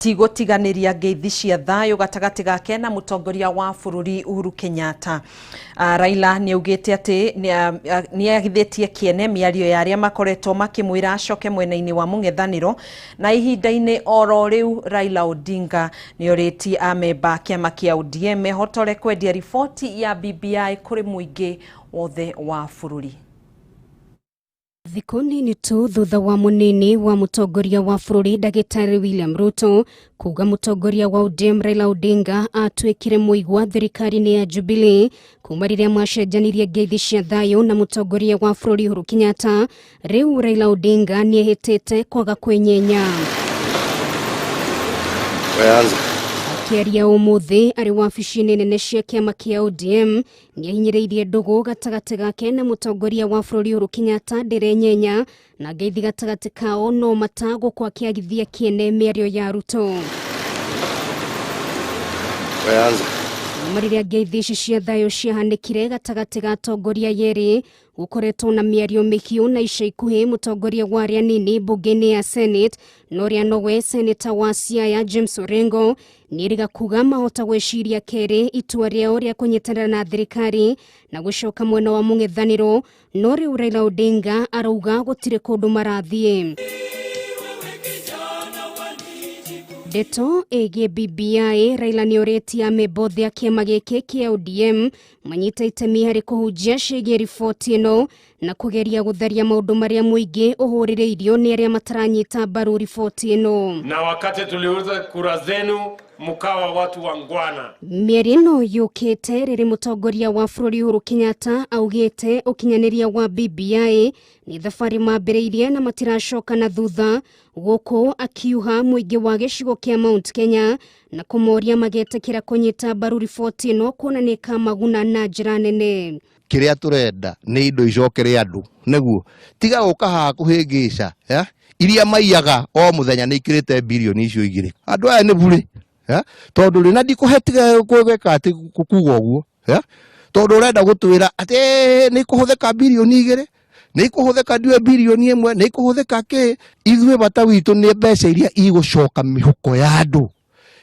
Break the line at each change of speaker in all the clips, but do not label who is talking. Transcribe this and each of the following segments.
matigutiganiria ngeithi cia thayo gatagati gake na mutongoria wa bururi Uhuru Kenyatta. Raila niaugite ati niagithitie kiene miario ya aria makoretwo makimwira acoke mwena-ini wa mung'ethaniro, na ihinda-ini oro riu Raila Odinga nioriti amemba kiama kia ODM mehotore kwendia riboti ya BBI kuri muingi wothe wa bururi.
Thikuni ni tu thutha wa munini wa mutongoria wa bururi Dagitari William Ruto kuga mutongoria wa ODM Raila Odinga atwikire muigwa thirikari-ini ya Jubilee kuma riria macenjanirie ngeithi cia thayo na mutongoria wa bururi Uhuru Kenyatta. Riu Raila Odinga niehitite kwaga kwenyenya. Akiaria umuthi ari wabici-ini nene cia kiama kia ODM niahinyiriirie ndugu gatagati gake na mutongoria wa bururi Uhuru Kenyatta ndirenyenya, na ngeithi gatagati kao no matago kwa kiagithia kiene miario ya Ruto. Mariria ngeithi ici cia thayo ciahanikire gatagati ga atongoria yeri gukoretwo na miario mihiu na ica ikuhi mutongoria wa aria nini bunge-ini ya Senate noria nowe Senator wa Siaya James Orengo niriga kuga mahota gwiciria keri itua riao ria kunyitanira na thirikari na gucoka mwena wa mung'ethaniro, no riu Raila Odinga arauga gutire kundu marathie. Ndeto egie BBI Raila nioreti amebodhia kiama giki kia ODM manyita itemi hari kuhujia ciigie riboti ino na kugeria gutharia maundu maria muingi uhurireirio ni aria mataranyita mbaru riboti ino.
Na wakati tuliuza kura zenu mukawa watu wangwana.
Mierino yukite riri mutongoria wa bururi Uhuru Kenyatta augite ukinyaniria wa BBI ni thabari mambiriirie na matiracoka na thutha, guku akiuha muingi wa gicigo kia Mount Kenya na kumoria magetekira kunyita mbaru riboti ino kuonanika maguna na njira nene.
Kiria turenda ni indo icokere andu neguo tiga guka hakuhingica iria maiyaga o muthenya ni ikirite bilioni icio igire. Andu aya ni bure tondu rina ndikuhetiga kwegeka ati kukuga uguo tondu urenda gutwira ati ni kuhuthika bilioni igire, ni kuhuthika ndiwe bilioni imwe, ni kuhuthika ki. Ithwe bata witu ni mbeca iria igucoka mihuko ya andu,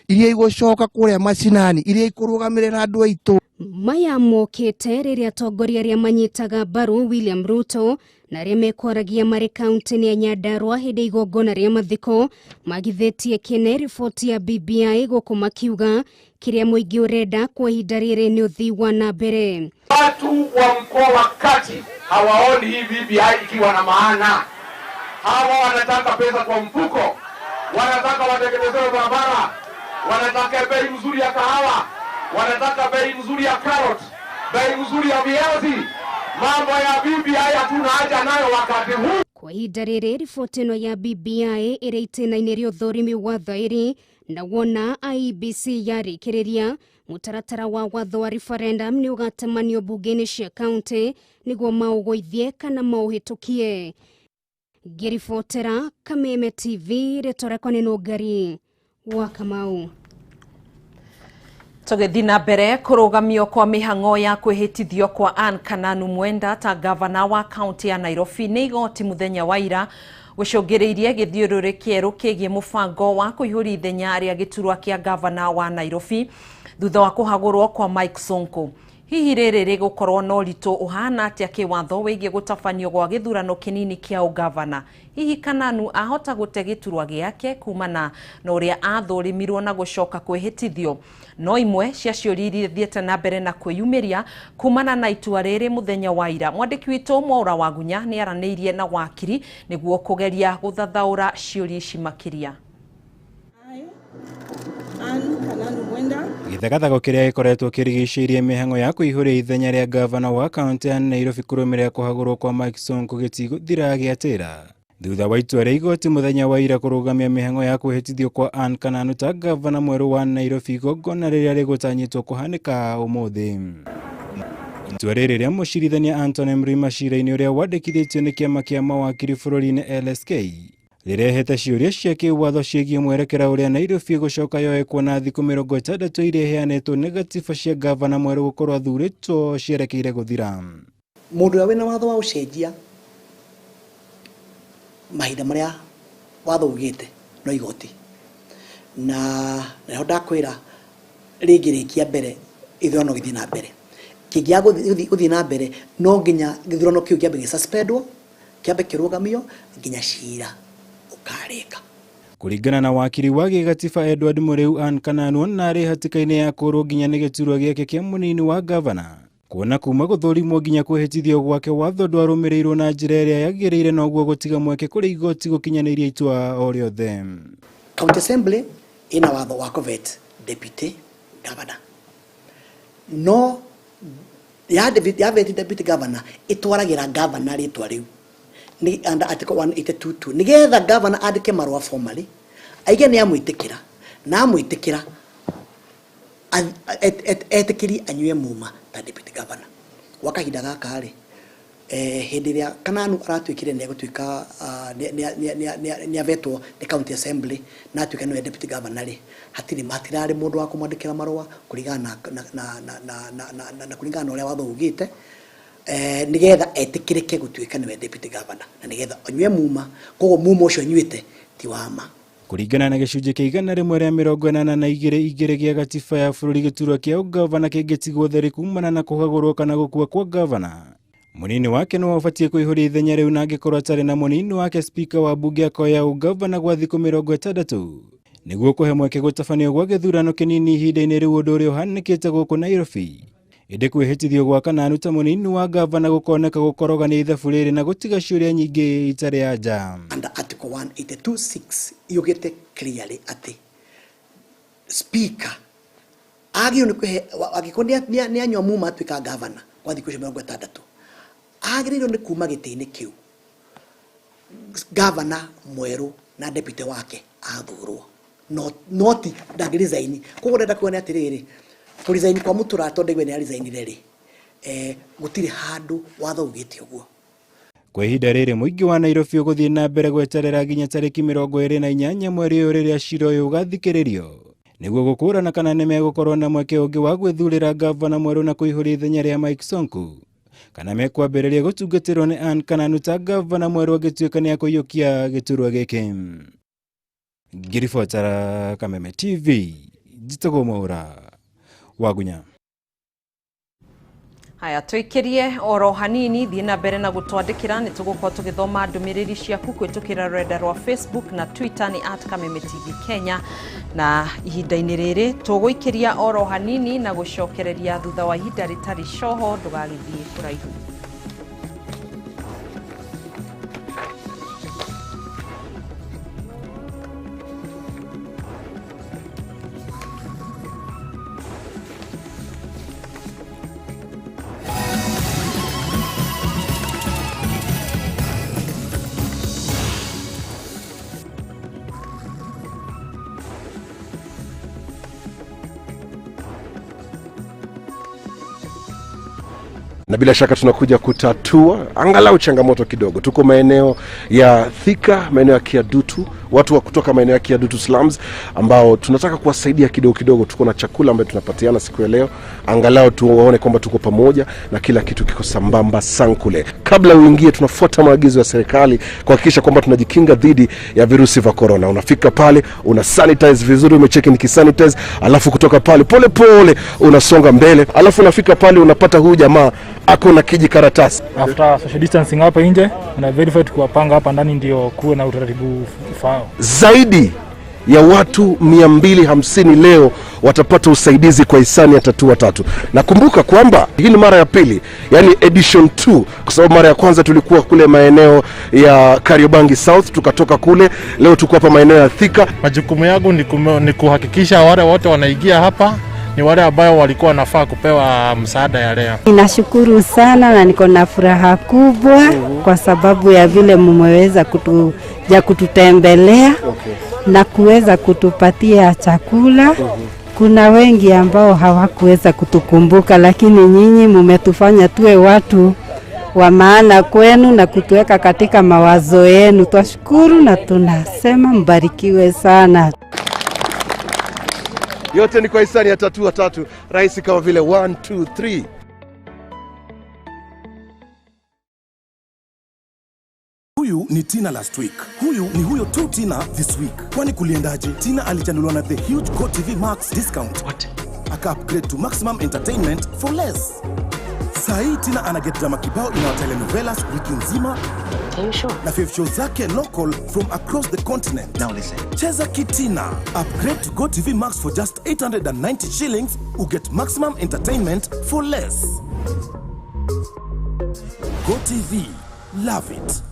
iria igucoka kuria macinani, iria ikurugamirira andu aitu.
Maya mokite riria atongoria aria manyitaga mbaru William Ruto na aria mekwaragia mari kaunti-ini ya Nyandarua hindi igongona ria mathiko magithetie kiene riboti ya BBI guku makiuga kiria muingi urenda kwa ihinda riri ni uthii wa na mbere.
Watu wa mkoa wa Kati hawaoni hii BBI ikiwa na maana. Hawa wanataka pesa kwa mfuko, wanataka watengenezewe barabara, wanataka bei mzuri ya kahawa, wanataka bei mzuri ya carrot, bei mzuri ya viazi. Mambo ya BBI hatuna haja nayo wakati huu.
Kwa ihinda riri riboti ino ya BBI iri itena-ini ria uthorimi wa thairi na wona IEBC yarikiriria mutaratara wa watho wa referendum ni ugatemanio bunge-ini cia kaunti niguo maugoithie kana mauhitukie. Ngiribotera Kameme TV retorekwa ni Nugari wa Kamau.
Tugethi na mbere kurugamio kwa mihang'o ya kwihitithio kwa Anne Kananu Mwenda ta gavana wa kaunti ya Nairobi ni igoti muthenya wa ira gucungiriirie githiururi kieru kigie mubango wa kuihuri ithenya ria giturwa kia gavana wa Nairobi thutha wa kuhagurwo kwa Mike Sonko. Hihi riri rigukorwo no ritu uhana atia kiwatho wigie gutabanio gwa githurano kinini kia ugavana. Hihi Kananu ahota gute giturwa giake kumana na uria athurimirwo na gucoka kwihitithio. No imwe cia ciũria iria thiĩte na mbere na kwĩyumĩria kumana na itua rĩrĩ muthenya wa ira. Mwandĩki witũ Mwaura wa Gunya nĩ aranĩirie na wakiri nĩguo kũgeria gũthathaũra ciũria ici makĩria.
Gĩthagathago kĩrĩa gĩkoretwo kĩrigicĩirie mĩhang'o ya kũihũria ithenya rĩa gavana wa kaunti ya Nairobi kũrũmĩrĩra kũhagũrwo kwa Mike Sonko gĩtigũthira gĩatĩra thutha wa itua rĩa igoti muthenya wa ira kũrũgamia mĩhang'o ya kwĩhĩtithio kwa Anne Kananu ta gavana mwerũ wa Nairobi igongona rĩrĩa rĩgũtanyĩtwo kũhanĩka ũmũthĩ. Itua rĩrĩ rĩa mũcirithania Anthony Mrima cira-inĩ ũrĩa wandĩkithĩtio nĩ kĩama kĩa mawakiri bũrũri-inĩ LSK rĩrehete ciũria cia kĩwatho ciĩgiĩ mwerekera ũrĩa Nairobi gũcoka yoe kuona thikũ 60 iria iheanĩtwo nĩ gatiba cia gavana mwerũ gũkorwo athurĩtwo cierekeire gũthira.
Mũndũ ũrĩa wĩna watho wa gũcenjia mahinda marĩa watho ugĩte no igoti na ndakwira rigirikia mbere ithurano githii na mbere kingiago guthii na mbere no nginya githurano kiu kiambe gisuspendwo kiambe kirugamio nginya cira ukarika.
Kuringana na wakiri wa gĩgatiba Edward Muriu Ann Kananu narĩ hatĩka-inĩ ya kũrwo nginya nĩ gĩturwa gĩake kĩa mũnini wa gavana kuona kuma gũthũrimwo nginya kwĩhĩtithio gwake watho ndwarũmĩrĩirwo na njĩra ĩrĩa yagĩrĩire noguo gũtiga mweke kũrĩ igoti gũkinyanĩria itua o rĩothe.
County Assembly ina watho wa covet deputy governor no ya deputy governor itwaragira governor ritwa riu ni under article 182 nigetha governor andike marwa formally aige ni amwitikira na amwitikira etikiri anyue muma ta deputy governor wakahinda gaka ri hindi ria Kananu aratwikire ni gutwika ni avetwo ni county assembly na atwika no deputy governor ri hatiri matirari mundu wa kumwandikira marwa kuringana na kuringana uria watho ugite nigetha etikirike gutwika ni deputy governor na nigetha anyue muma kogo muma ucio anyuite ti wama.
Kuringana na gĩcunjĩ kĩa 182 gĩa gatiba ya bũrũri gĩturwa kĩa ũgavana kĩngĩtigwo theri kumana na kũgagũrwo kana gũkua kwa gavana, munini wake no abatie kũihũria ithenya rĩu na angĩkorwo atarĩ na munini wake spika wa bunge akoya ũgavana gwa thikũ 60 nĩguo kũhe mweke gũtabanio gwa gĩthurano kĩnini ihinda-inĩ rĩu ũndũ ũrĩa ũhanĩkĩte gũkũ Nairobi. Ĩndĩ kwĩhĩtithio gwa Kananu ta munini wa gavana gũkoneka gũkorogania ithabu rĩrĩ na gũtiga ciũria nyingĩ itarĩ anja.
Under article 182.6 yugite clearly ati speaker agio ni kuhe agikonia ni anywa muma atwika gavana kwa thikũ 60 agirĩrwo ni kuma gĩtĩ-inĩ kĩu gavana mweru na deputy wake athurwo noti ndangĩresign koguo ndenda kuona atirĩrĩ resign kwa mũtũrato ndegwe ni resign reri gutire handu watho ugite uguo.
Kwa ihinda rĩrĩ mũingĩ wa Nairobi ũgũthiĩ na mbere gweterera nginya tarĩki 28 mweri ũyũ rĩrĩa cira ũyũ ũgathikĩrĩrio nĩguo gũkũrana kana nĩ megũkorwo na mweke ũngĩ wa gwĩthurĩra gavana mwerũ na kũihũria ithenya rĩa Mike Sonko kana mekwambĩrĩria gũtungatĩrwo nĩ Ann Kananu ta gavana mwerũ agĩtuĩka nĩ akũiyũkia gĩturwa gĩkĩ. Ngĩribotera Kameme TV njitagwo Mohoro Wagunya.
Haya tuikirie oro hanini thiĩ na mbere na gũtwandĩkĩra nĩ tũgũkorwo tũgĩthoma ndũmĩrĩri ciaku kũhĩtũkĩra rũrenda rwa Facebook na Twitter ni @Kameme TV Kenya na ihinda-inĩ rĩrĩ tũgũikĩria oro hanini na gũcokereria thutha wa ihinda rĩtarĩ coho ndũgagĩthiĩ kũraihu.
Na bila shaka tunakuja kutatua angalau changamoto kidogo. Tuko maeneo ya Thika, maeneo ya Kiadutu, watu wa kutoka maeneo ya Kiadutu slums ambao tunataka kuwasaidia kidogo kidogo. Tuko na chakula ambayo tunapatiana siku ya leo. Angalau tuone kwamba tuko pamoja na kila kitu kiko sambamba sankule. Kabla uingie tunafuata maagizo ya serikali kuhakikisha kwamba tunajikinga dhidi ya virusi vya corona. Unafika pale, una sanitize vizuri, umecheck in kisanitize, alafu kutoka pale pole pole unasonga mbele. Alafu unafika pale unapata huyu jamaa ako na kijikaratasi.
After social distancing hapa nje na verify kuwapanga hapa ndani ndio kuwe na utaratibu ufao.
Zaidi ya watu 250 leo watapata usaidizi kwa hisani ya Tatua Tatu. Nakumbuka kwamba hii ni mara ya pili, yani edition 2, kwa sababu mara ya kwanza tulikuwa kule maeneo ya Kariobangi South, tukatoka kule, leo tuko hapa maeneo ya Thika.
Majukumu yangu ni kuhakikisha wale wote wanaingia hapa ni wale ambao walikuwa wanafaa kupewa msaada ya leo.
Ninashukuru sana na niko na furaha kubwa kwa sababu ya vile mmeweza kututembelea na kuweza kutupatia chakula. Kuna wengi ambao hawakuweza kutukumbuka, lakini nyinyi mmetufanya tuwe watu wa maana kwenu na kutuweka katika mawazo yenu. Twashukuru na tunasema mbarikiwe sana.
Yote ni kwa hisani ya Tatua Tatu, rahisi kama vile 1 2 3.
Huyu ni Tina last week. Huyu ni huyo tu Tina this week. Kwani kuliendaje? Tina alichanuliwa na the huge GoTV Max discount.
What?
Aka upgrade to maximum entertainment for less. Sahi Tina anaget drama kibao ina telenovelas wiki nzima.
Are you sure?
Na 5 shows zake local from across the continent.
Now listen.
Cheza Kitina. Upgrade to GoTV Max for just 890 shillings. You get maximum entertainment for less. GoTV. Love it.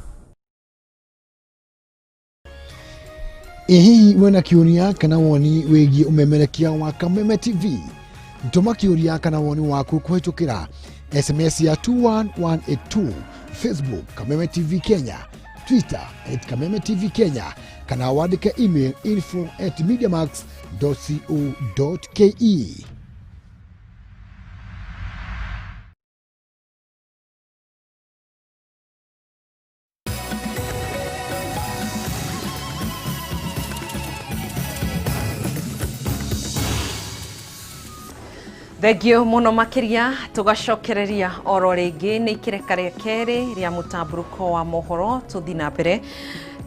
Hihi wena kiuria kana woni wigi umemerekia wa Kameme TV. Ntuma kiuria kana woni waku kuhitukira SMS ya 21182, Facebook Kameme TV Kenya, Twitter @Kameme TV Kenya, kana wandike email info@mediamax.co.ke.
Thengio muno makiria tugacokereria oro ringi ni ikireka ria keri ria mutamburuko wa mohoro tuthi na mbere.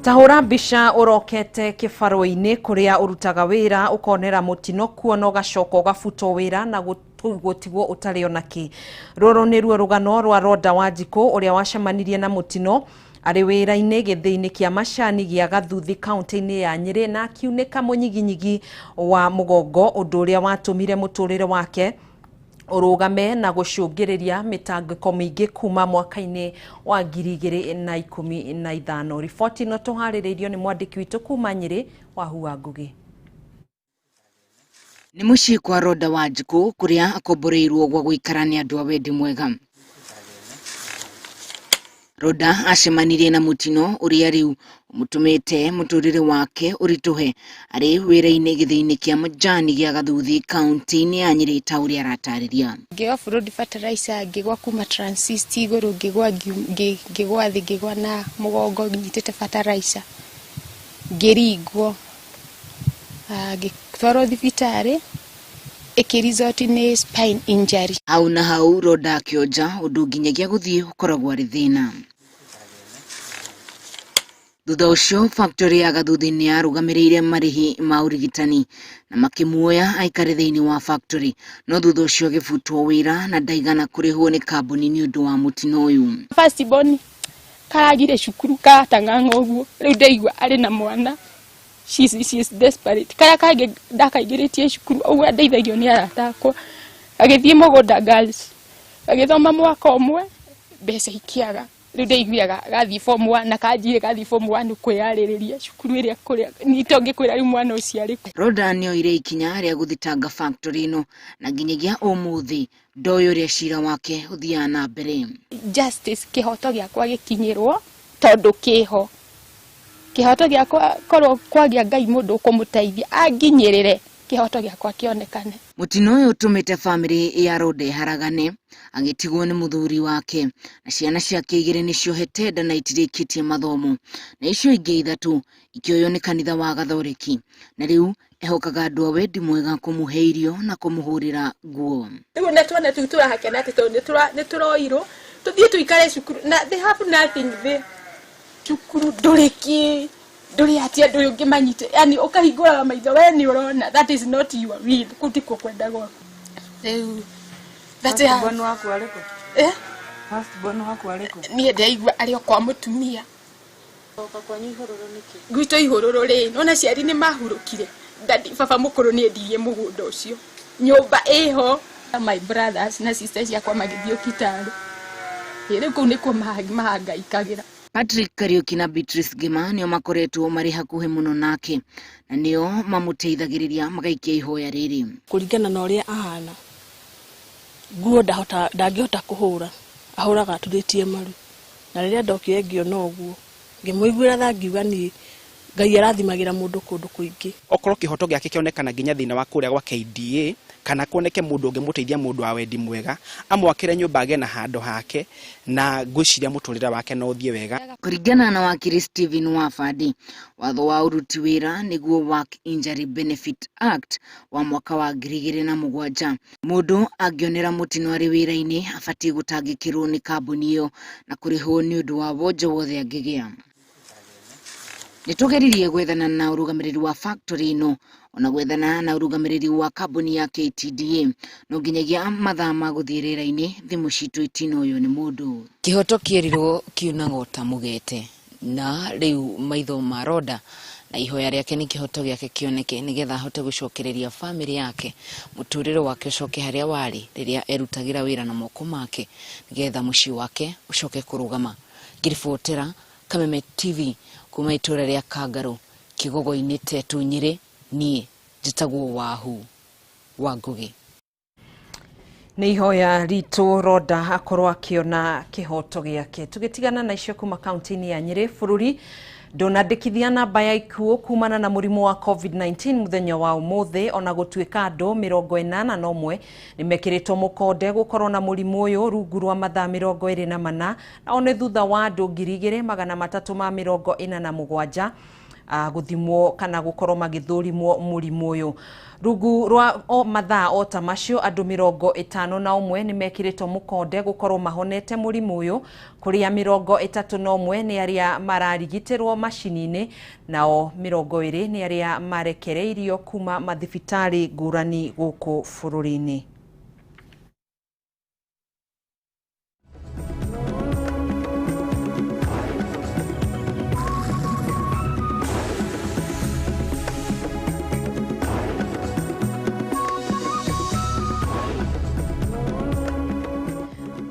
Tahura mbica urokete kibaru-ini kuria urutaga wira ukonera mutino kuona ugacoko ugafuto wira na gutigwo utari onaki. Roro ni ruo rugano rwa Roda Wanjiku uria wacemanirie na mutino ari wira-ini githii-ini kia macani gia Gathuthi kaunti-ini ya Nyeri na akiuneka munyiginyigi wa mugongo undu uria watumire muturire wake urugame na gucungiriria mitangiko mingi kuma mwaka-ini wa 2015. Riboti no tuhaririirio ni mwandiki witu kuma Nyeri Wahua Ngugi.
Ni mucii kwa Roda Wanjiku kuria akomboreirwo gwa guikarania andu a wendi mwega. Roda acemanirie na mutino uria riu mutumite muturire wake urituhe ari wira-ini githii-ini kia majani gia Gathuthi kaunti-ini ya Nyeri ta uria aratariria.
Ngigwa road fertilizer ngigwa kuma transist iguru ngigwa thi ngigwa na mugongo nyitete fertilizer ngiringwo ngitwarwo thibitari ikirizoti ni spine injury.
Hau na hau Roda akionja undu nginyagia guthii ukoragwo ari thina. Thutha ucio factory ya Gathuthi ni yarugamiririre marihi ma urigitani na makimuoya aikare thiini wa factory, no thutha ucio gifutwo wira na ndaigana kurihwo ni kambuni ni undu wa mutino uyu.
First born karagire cukuru katang'ang'a uguo riu ndaigua ari na mwana she is desperate kaya kage ndakaigiritie cukuru uguo ndeithagio ni aratakwa agithie Mugunda girls agithoma mwaka omwe mbeca ikiaga riu ndeiguaga gathi form 1 na kanjire gathi form 1 kwiyaririria cukuru iria kuria nitonge kwira riu mwana ucio ari.
Roda ni oire ikinya ria guthitanga factory no na nginyagia umuthi ndoyo uria cira wake uthia na mbere.
Justice kihoto giakwa gikinyirwo tondu kiho kihoto giakwa korwo kwagia Ngai mundu ukumuteithia anginyirire kihoto giakwa kionekane.
Mutino uyu utumite family ya Roda haragane agitigwo ni muthuri wake na ciana ciake igiri nicio hetenda na itirikitie mathomo na icio ingi ithatu ikioyo ni kanitha wa Gathoreki na riu ehokaga andu a wendi mwega kumuheirio na kumuhurira nguo.
Riu netwana tutura hakena ati to nituroiro tuthie tuikare cukuru na they have nothing there. Cukuru nduriki nduri atia nduri ungimanyite yani ukahingura maitho we ni urona that is not your will kutiko kwenda gwa riu that's
born waku ariko first born waku ariko
ni ndeigua ari kwa mutumia
oka kwa ihororo niki
gwito ihororo ri nona ciari ni mahurukire dadi baba mukuru ni endirie mugunda ucio nyumba iho my brothers na sisters yakwa magithio kitaro riu ku ni kwa mahanga ikagira.
Patrick Kariuki na Beatrice Gima nio makoretwo mari hakuhe muno nake na nio mamuteithagiriria magaikia ihoya riri.
Kuringana na uria ahana nguo ndangihota kuhura ahuraga turitie maru na riria ndokire ngiona uguo ngimuiguira thangiuga ni Ngai arathimagira mundu kundu kuingi.
Okorwo kihoto giake kionekana nginya thina wa kuria gwa KDA kana kuoneke mundu ungimuteithia mundu wa wendi mwega amwakire nyumba age na hando hake na ngwiciria muturira wake no uthie wega.
Kuringana na wakiri Stephen Wafadi watho wa uruti wira niguo Work Injury Benefit Act wa mwaka wa 2007 mundu angionera mutino ari wira-ini abatie gutangikirwo ni kambuni iyo na kurihwo ni undu wa wonjo wothe angigia. nitugeririe gwethana na urugamiriri wa factory ino ona gwethana na urugamiriri wa kambuni ya KTDA no nginyagia mathaa ma guthirira-ini thimu citu itino uyu ni mundu kihoto kierirwo kiunaga ta mugete na riu maitho maroda na ihoya riake ni kihoto giake kioneke nigetha ahote gucokereria family yake muturiro wake ucoke haria wari riria erutagira wira na moko make nigetha muci wake ucoke kurugama. Ngiribotera Kameme TV kuma itura ria Kangaru kigogo-ini tetu Nyeri, nie njitagwo Wahu wa Ngugi.
Nĩ ihoya ritũ Roda akorwo akiona kihoto giake. Tugitigana na icio kuma kaunti-ini ya Nyeri, bururi ndonandĩkithia namba ya ikuũ kumana na mũrimũ wa COVID-19 muthenya wa ũmũthĩ, ona gũtuĩka andũ 81 nĩmekĩrĩtwo mũkonde gũkorwo na mũrimũ ũyũ rungu rwa mathaa 24 na one thutha wa andũ 2,347 guthimwo kana gukorwo magithũrimwo mũrimũ ũyũ. Rungu rwa mathaa o ta macio andũ 51 nĩmekĩrĩtwo mũkonde gũkorwo mahonete mũrimũ ũyũ, kũrĩa 31 nĩ arĩa mararigitĩrwo macini-inĩ, nao 20 nĩ arĩa marekereirio kuma mathibitarĩ ngũrani gũkũ bũrũri-inĩ.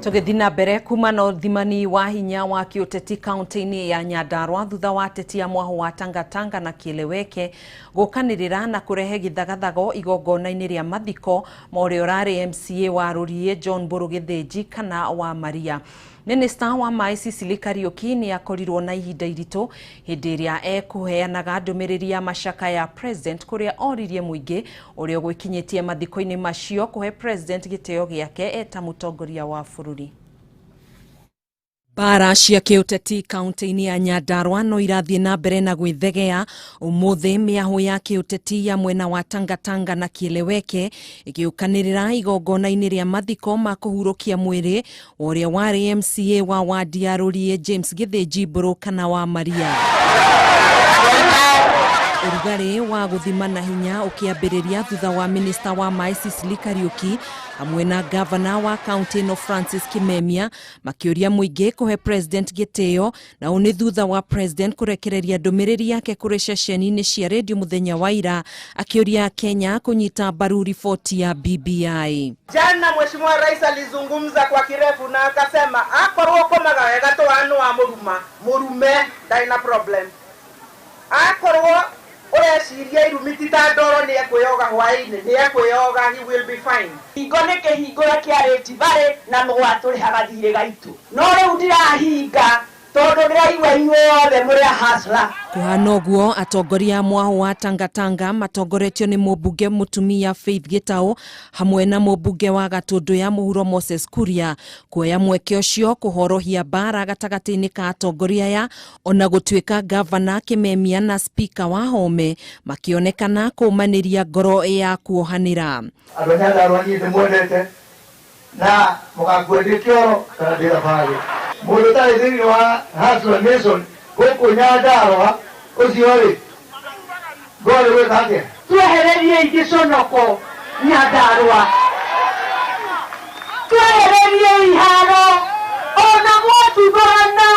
Tugithina mbere kuma na uthimani wa hinya wa kiuteti kaunti-ini ya Nyandarua thutha wa ateti a Mohoro wa Tangatanga na Kieleweke gukanirira na kurehe githagathago igongona-ini ria mathiko morio rari MCA wa Rurie John Mburu Githinji kana wa Maria. Minister wa Mai Cecily Kariuki ni akorirwo na ihinda iritu hindi iria ekuheanaga ndumiriri ya mashaka ya president kuria oririe muingi uria gwikinyitie mathiko-ini macio kuhe president giteo giake eta mutongoria wa bururi. Bara cia kiuteti kaunti-ini ya Nyandarua no irathie na mbere na gwithegea umuthi miahu ya kiuteti ya mwena wa Tangatanga na Kieleweke igiukanirira igongona-ini ria mathiko ma kuhurukia mwiri uria wari MCA wa wadi ya Rurie James Githinji Mburu kana wa Maria. Urugari wa guthimana hinya ukiambiriria thutha wa minister wa Mai Cecily Kariuki hamwe na governor wa county no Francis Kimemia makiuria muingi kuhe president giteo, na uni thutha wa president kurekereria ndumiriri yake kuri ceceni-ini cia radio muthenya wa ira akiuria Kenya kunyita mbaru ripoti ya BBI.
Jana Mheshimiwa Rais alizungumza kwa kirefu na akasema akorwo komaga wega to anu wa murume ndaina problem. Akorwo ureciria irumiti ndoro ni ekwiyoga hwaini ni ekwiyoga, he will be fine. Hingo ni kihingura kiareti bare na mwaturi hagathire gaitu no riu ndirahinga tondu ndiraigua inyuothe muri hasla.
Kuhana uguo atongoria Mohoro wa Tangatanga matongoretio ni mubunge mutumia Faith Gitau hamwe na mubunge wa Gatundu ya Mohoro Moses Kuria kuoya mweke ucio kuhorohia bara gatagati-ini ka atongoria ya ona gutuika governor Kimemia na speaker wa Home makionekana kumaniria ngoro ya kuohanira.
Nyandarua ni mwendete na mugakwendie kioro kana ndira bali mundu tari thini wa Hasla Nation guku Nyandarua ucio ri ngori withake
twehererie igiconoko Nyandarua, twehererie iharo ona mwatugorana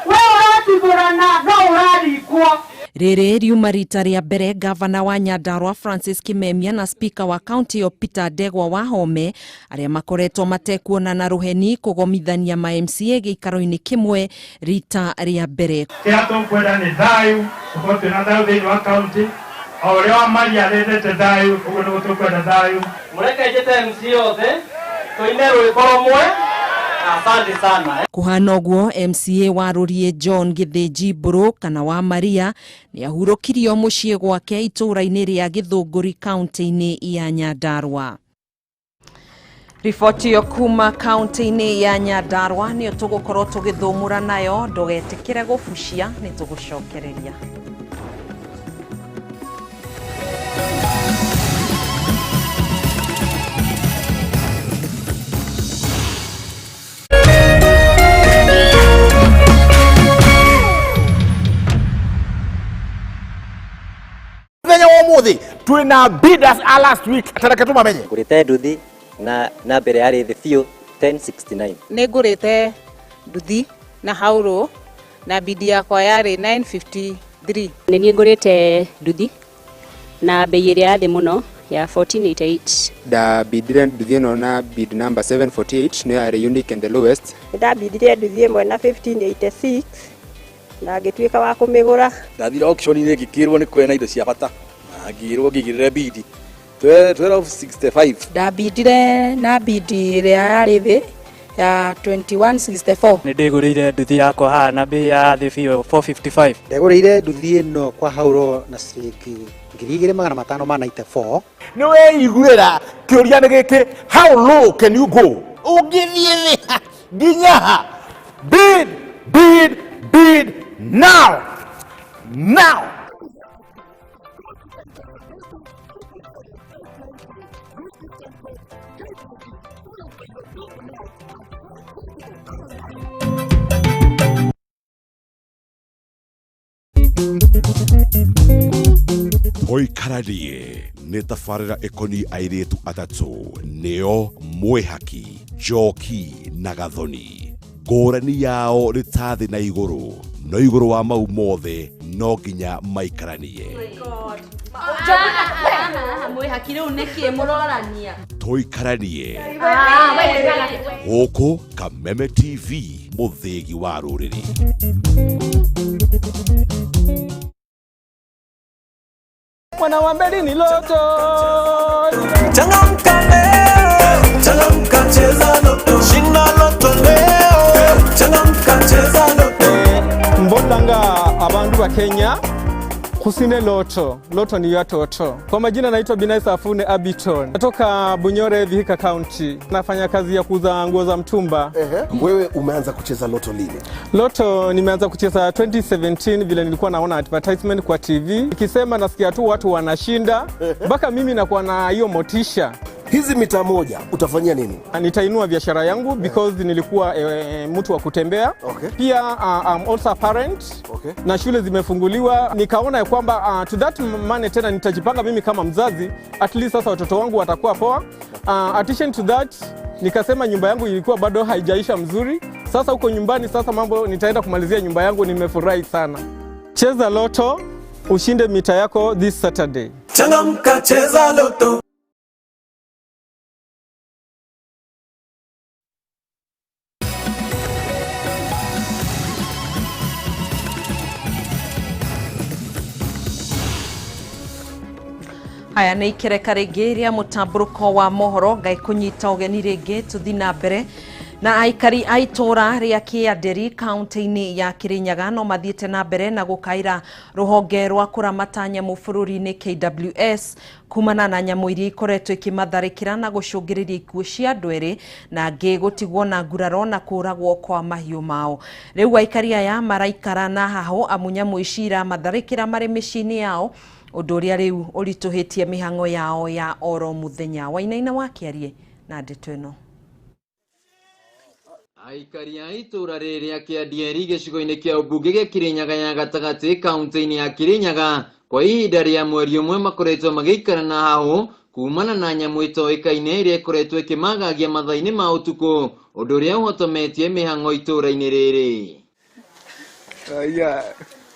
we uratugorana no urarikwo.
Riri riuma rita ria mbere gavana wa Nyandarua Francis Kimemia na speaker wa county yo Peter Ndegwa wa Home aria makoretwo matekuona na ruheni kugomithania ma MCA giikaro-ini kimwe rita ria mbere.
Kiatu kwenda ni thayu tukote na thayu thini wa county auria wa Maria rendete thayu uguo ni tukwenda thayu
mureke jete MCA othe toine rwimbo rumwe. Asante sana.
Kuhana uguo MCA wa Rurie John Githinji Mburu kana wa Maria ni ahurukirio mucii gwake itura-ini ria Githunguri kaunti-ini ya Nyandarua. Ripoti yo kuma kaunti-ini ya Nyandarua ni tugukorwo tugithumura nayo, ndugetikire gubucia ni tugucokereria.
twina bidders a last week atareke tumamenye
ngurite nduthi na mbere yari the few 1069
nĩ ngũrĩte nduthi na hauro na bidi yakwa yarĩ 953 nĩ niĩ ngũrĩte nduthi na bei ĩrĩa yathĩ mũno ya 1488
da bidire nduthi ĩno na bid number 748 nĩ yarĩ unique and the lowest
ndabidire nduthi ĩmwe na 1586 na ngĩtuĩka wa kũmĩgũra
ndathire auction-inĩ ngĩkĩrwo nĩ kwena indo cia bata na ngĩrwo ngĩgĩrĩre bidi 1265
ndabidire na bidi ĩrĩa yarĩ thĩ ya 2164
nĩ ndĩgũrĩire nduthi yakwa haha na bei ya thĩ biũ 455
ndĩgũrĩire nduthi ĩno kwa hauro na ciringi 2594
nĩ weiguĩra kĩũria nĩ gĩkĩ how low can you go ũngĩthiĩ thĩ nginya bid now
Toikararie nĩ tabarĩra ĩkoniĩ airĩtu atatũ nĩo Mwĩhaki, Njoki na Gathoni. Ngũrani yao nĩ ta thĩ na igũrũ, no igũrũ wa mau mothe no nginya maikaranie.
Mwĩhaki rĩu nĩkĩ mũrorania?
Toikaranie gũkũ Kameme TV, mũthĩgi wa rũrĩrĩ.
Mwana wa mbele ni loto.
Changamka leo, changamka cheza loto. Shinda loto leo, changamka cheza loto.
Mbotanga abantu ba Kenya kusine loto. Loto ni ya toto. Kwa majina naitwa Binaisa Afune Abiton. Natoka Bunyore, Vihiga County. Nafanya kazi ya kuuza nguo za mtumba.
Wewe umeanza kucheza loto lini?
Loto nimeanza kucheza 2017 vile nilikuwa naona advertisement kwa TV. Nikisema nasikia tu watu wanashinda. Mpaka mimi nakuwa na hiyo motisha.
Hizi mita moja utafanyia nini?
Nitainua biashara yangu because nilikuwa mtu wa kutembea. Pia I'm also a parent. Na shule zimefunguliwa. Nikaona ya kwamba to that money tena nitajipanga mimi kama mzazi. At least sasa watoto wangu watakuwa poa. Addition to that, nikasema nyumba yangu ilikuwa bado haijaisha mzuri. Sasa huko nyumbani sasa mambo nitaenda kumalizia nyumba yangu, nimefurahi sana. Cheza loto, ushinde mita yako this Saturday.
Changamka cheza loto.
Haya nĩ ikereka rĩngĩ rĩa mũtambũrũko wa mohoro ngai kũnyita ũgeni rĩngĩ tũthi na mbere na aikari a itũra rĩa Kĩanderi kaunti-inĩ ya Kirinyaga no mathiĩte na mbere na gũkaĩra rũhonge rwa kũramata nyamũ bũrũri-inĩ KWS kumana na nyamũ iria ikoretwo ikĩmatharĩkĩra na gũcũngĩrĩria ikuũ cia andũ erĩ na angĩ gũtigwo na nguraro na kũragwo kwa mahiũ mao. Rĩu aikari aya maraikara na haho amu nyamũ ici iramatharĩkĩra marĩ mĩciĩ-inĩ yao, ũndũ ũrĩa rĩu ũritũhĩtie mĩhang'o yao ya oro mũthenya. Wainaina wakĩarie na ndeto ĩno.
Aikari a itũra rĩrĩa Kĩanderi gĩcigo-inĩ kĩa ũmbunge gĩa Kirinyaga ya gatagatĩ kaunti-inĩ ya Kirinyaga kwa ihinda rĩa mweri ũmwe makoretwo magĩikara na haho kumana na nyamũ ĩtoĩkaine ĩrĩa ĩkoretwo ĩkĩmagagia mathaa-inĩ ma ũtukũ, ũndũ ũrĩa ũhotometie mĩhang'o itũra-inĩ rĩrĩ.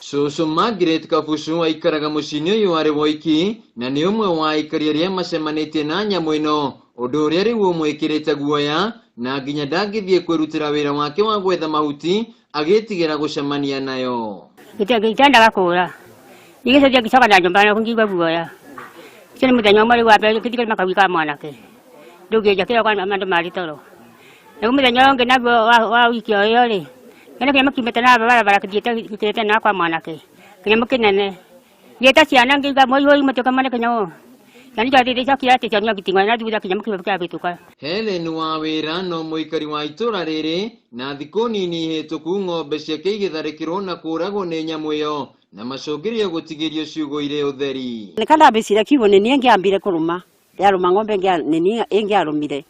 Cũcũ Margaret Kabucu aikaraga mũciĩ-inĩ ũyũ arĩ woiki na nĩ ũmwe wa aikari arĩa macemanĩtie na nyamũ ĩno, ũndũ ũrĩa rĩu ũmwĩkĩrĩte guoya na nginya ndangĩthiĩ kwĩrutĩra wĩra wake wa gwetha mahuti agĩtigĩra gũcemania nayo.
Ngĩtendaga kũũra nĩgĩcokia ngĩcoka na nyũmba yakwa ngĩigua guoya. Ũcio nĩ mũthenya ũmwe rĩu wa mbere ngĩtigĩra makauika mwanake rĩu ngĩenja kĩroko andũ marĩ toro. Rĩu mũthenya ũngĩ naguo wa wiki o ĩyo rĩ kĩrĩa kĩnyamũ kiumĩte na barabara gĩthiĩte na kwa mwanake kĩnyamũ kĩnene gĩta ciana ngĩiga mũihũi mũtuka mwana kĩnyamũ
Helen wa wĩra no mũikari wa itũra rĩrĩ na thikũ nini hĩtũku ng'ombe ciake igĩtharĩkĩrwo na kũragwo nĩ nyamũ ĩyo na macũngĩrĩrio gũtigĩrio ciugũ irĩ ũtheri.
Nĩkandambĩcire kiugo nĩ niĩ ngĩambire kũrũma yarũma ng'ombe nĩ niĩ ĩngĩarũmire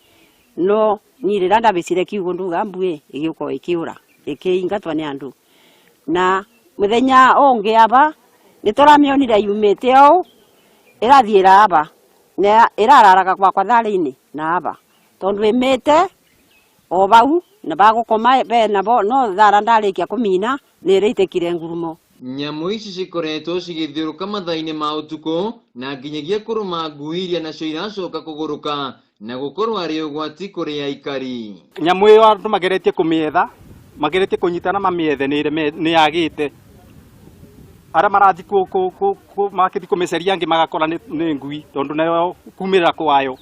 no niĩ rĩrĩa ndambĩcire kiugo nduga mbuĩ ĩgĩũka ĩkĩũra ĩkĩingatwa nĩ andũ na mũthenya ũngĩ aba nĩtũramĩonire yumĩte ũũ irathira aba na irararaga kwa thari-ini na aba tondu imite o bau na bagukoma be na bo no thara ndarikia kumina ni riitikire ngurumo.
Nyamu ici cikoretwo cigithiuruka mathaini ma utuku na nginyagia kuruma ngui iria nacio iracoka kuguruka na gukorwo ari ugwati kuri aikari.
Nyamu iyo andu mageretie kumietha mageretie kunyitana mamiethe ni yagite ara marathi makithi kumiceria angi magakora ni ngui tondu nayo kumirira kwayo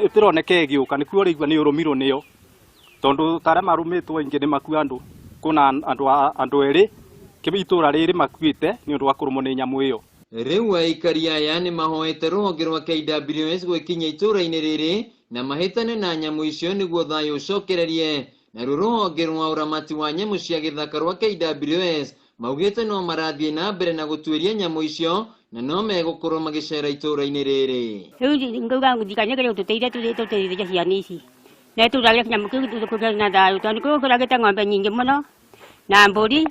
itironeke giuka nikuo urigua ni urumirwo niyo tondu tare marumitwo ingi ni makua andu kuna andu eri kibitura riri makuite ni undu wa kurumwo ni nyamu iyo.
Riu aikari aya ni mahoete ruhonge rwa KWS gwikinya itura-ini riri na mahitane na nyamu icio niguo thayu ucokererie na ruhonge rwa uramati wa nyamu cia githaka rwa KWS maugite no marathie na mbere na gutuiria nyamu icio na no megukorwo magicera itura-ini riri.
Riu ngauga nguthikania kiri tuteithie ciana ici na turagia nyamu kiu tukuria na thayu tondu kuu kuragite ng'ombe nyingi muno na mburi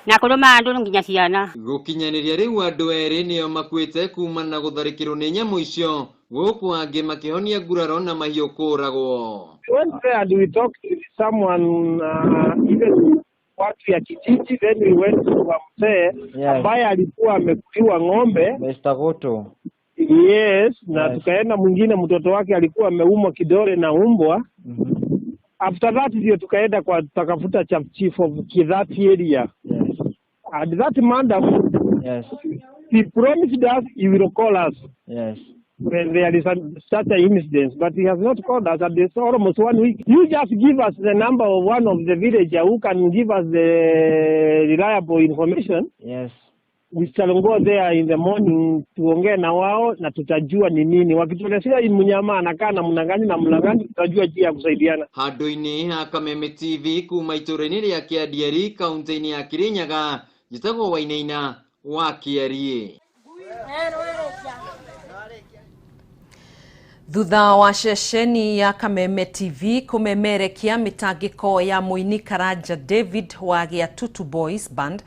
na kuruma andu nginya ciana.
Gukinyaniria riu andu eri nio makuite kumana na gutharikirwo ni nyamu icio guku angi makihonia nguraro na mahiu kuragwo.
Went there and we talked with someone even watu ya kijiji, then we went to mzee ambaye alikuwa amekuliwa ng'ombe
Mr. Goto.
Yes, na tukaenda mwingine mtoto wake alikuwa ameumwa kidole na umbwa. After that ndio tukaenda kwa takafuta chief of that area. At that mandam, he promised us he will call us. When there is such an incident, but he has not called us at this almost 1 week. You just give us the number of one of the villager who can give us the reliable information. We shall go there in the morning tuongee na wao na tutajua ni nini. Wakituelezea mnyama anakaa na mnangani na mnangani tutajua njia ya kusaidiana.
Handu-ini ha Kameme TV kuma itura-ini ria Kiadieri kaunti-ini ya Kirinyaga jitagwo Wainaina wa Kiarie.
Thutha wa ceceni ya Kameme TV kumemerekia mitangiko ya muini Karanja David wa Gathoni Boys Band,